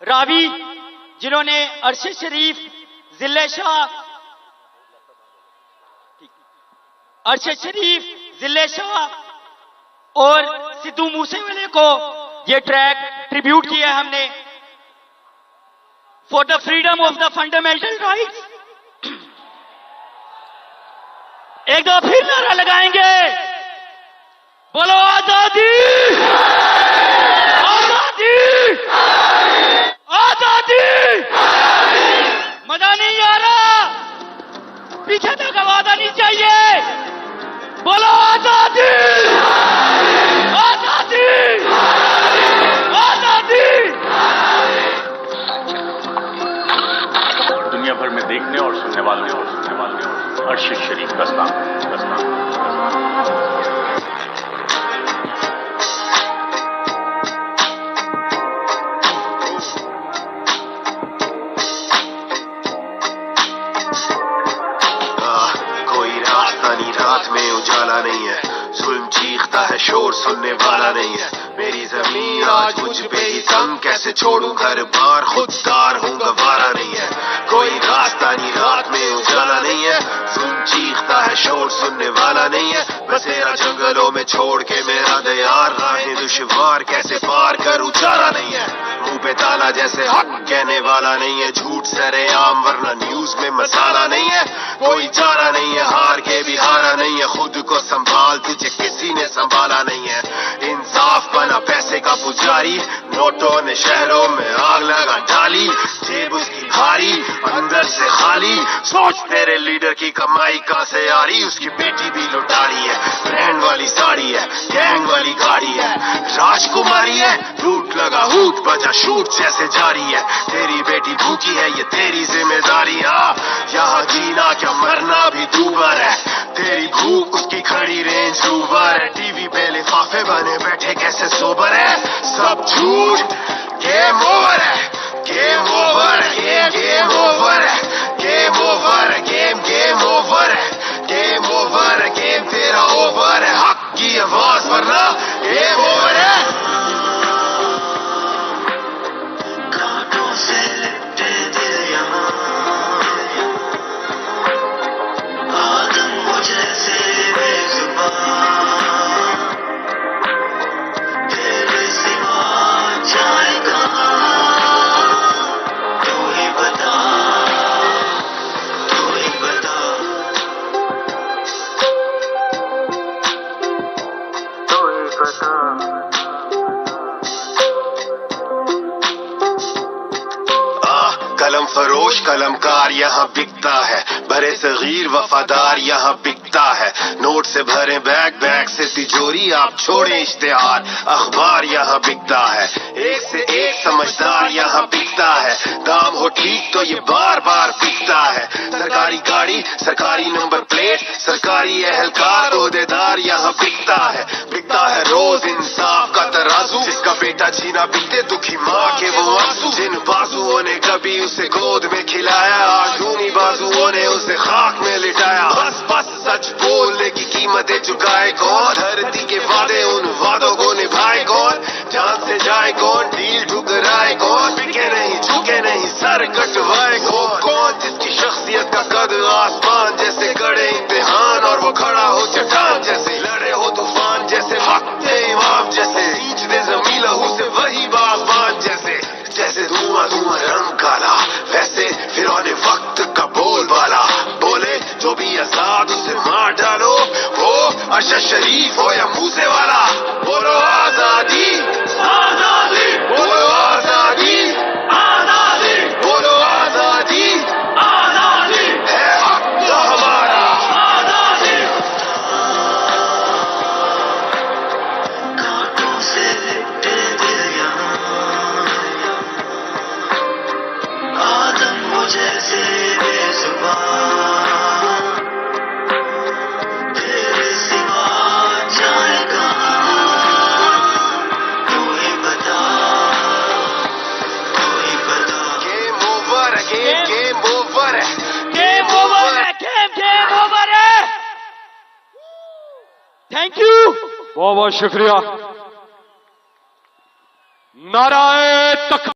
रावी जिन्होंने अरशद शरीफ, जिले शाह, अरशद शरीफ, जिले शाह और सिद्धू मूसेवाले को ये ट्रैक ट्रिब्यूट किया है हमने। For the freedom of the fundamental rights. एक दो फिर नारा लगाएंगे, बोलो आजादी, आजादी, आजादी। मजा नहीं आ रहा, पीछे तक आवाज आनी चाहिए। बोलो आजादी, आजादी, आजादी। दुनिया भर में देखने और सुनने वालों अरशद शरीफ का सलाम। रात में उजाला नहीं है, जुल्म चीखता है, शोर सुनने वाला नहीं है। मेरी जमीन आज मुझ पे ही तंग, कैसे छोड़ूं घर बार, खुददार हूँ गवारा नहीं है। कोई रास्ता नहीं, रात में उजाला नहीं है, जुल्म चीखता है, शोर सुनने वाला नहीं है। बसेरा जंगलों में छोड़ के मेरा दयार, राहें दुश्वार कैसे पार करूं, चारा नहीं है। मुंह पे ताला जैसे हक कहने वाला नहीं है, झूठ सरेआम वरना न्यूज में मसाला नहीं है। कोई चारा नहीं है, हार के भी हारा नहीं है। खुद को संभाल, तुझे किसी ने संभाला नहीं है। इंसाफ बना पैसे का पुजारी, नोटों ने शहरों में आग लगा डाली। जेब उसकी भारी, अंदर से खाली, सोच तेरे लीडर की कमाई कहां से आ रही। उसकी बेटी भी लुटारी है, ब्रांड वाली साड़ी है, गैंग वाली गाड़ी है, राजकुमारी है। लूट लगा हूट बजा शूट जैसे जारी है। तेरी बेटी भूखी है, ये तेरी जिम्मेदारी। यहाँ जीना क्या मरना भी दूबर है, तेरी भूख उसकी खड़ी रेंज रूवर है। टीवी पे लिफाफे बने बैठे कैसे सोबर है, सब झूठ। गेम ओवर है, गेम ओवर है, गेम ओवर है, गेम ओवर है, गेम ओवर है, गेम ओवर है, गेम तेरा ओवर है। हक की आवाज वरना गेम ओवर है। कलम फरोश कलमकार यहाँ बिकता है, बड़े सगीर वफादार यहाँ बिकता है। नोट से भरे बैग, बैग से तिजोरी, आप छोड़े इश्तेहार, अखबार यहाँ बिकता है। एक से एक समझदार यहाँ बिकता है, दाम हो ठीक तो ये बार बार बिकता है। सरकारी गाड़ी, सरकारी नंबर प्लेट, सरकारी एहलकार ओहदेदार यहाँ बिकता है। बिकता है रोज इंसाफ का तराजू, जिसका बेटा जीना बिकते दुखी माँ के वो आंसू। जिन बाजुओं ने कभी उसे गोद में खिलाया, आज उन्हीं बाजुओं ने उसे खाक में लिटाया। बस बस सच बोलने की कीमतें चुकाए कौन, धरती के वादे उन वादों को निभाए कौन, जान से जाए कौन, डील ठुकराए कौन, बिके नहीं झुके नहीं सर कटवाए कौन, जिसकी शख्सियत का कद आसमान जैसे कड़े इम्तिहान और वो खड़ा हो चट्टान जैसे, लड़े हो तूफान जैसे, वक्त इमाम जैसे, सींच दे जमीन लहू से वही बागबान जैसे। जैसे धुआं धुआं रंग काला, वैसे फिर आने वक्त का बोलबाला, बोले जो भी आजाद उसे मार डालो, वो अरशद शरीफ हो या मूसे वाला। बोलो आजादी, आजादी, बोलो आजादी, आजादी, बोलो आजादी, आजादी, है हक तो हमारा, आजादी। कांटों से लिपटे दिल यहाँ, आदम मुझे से बेजुबान, तेरे सिवा जाए कहाँ, तू ही बता, तू ही बता। गेम ओवर है, गेम ओवर है, गेम ओवर है, गेम ओवर है। थैंक यू, बहुत बहुत शुक्रिया। नाराए तक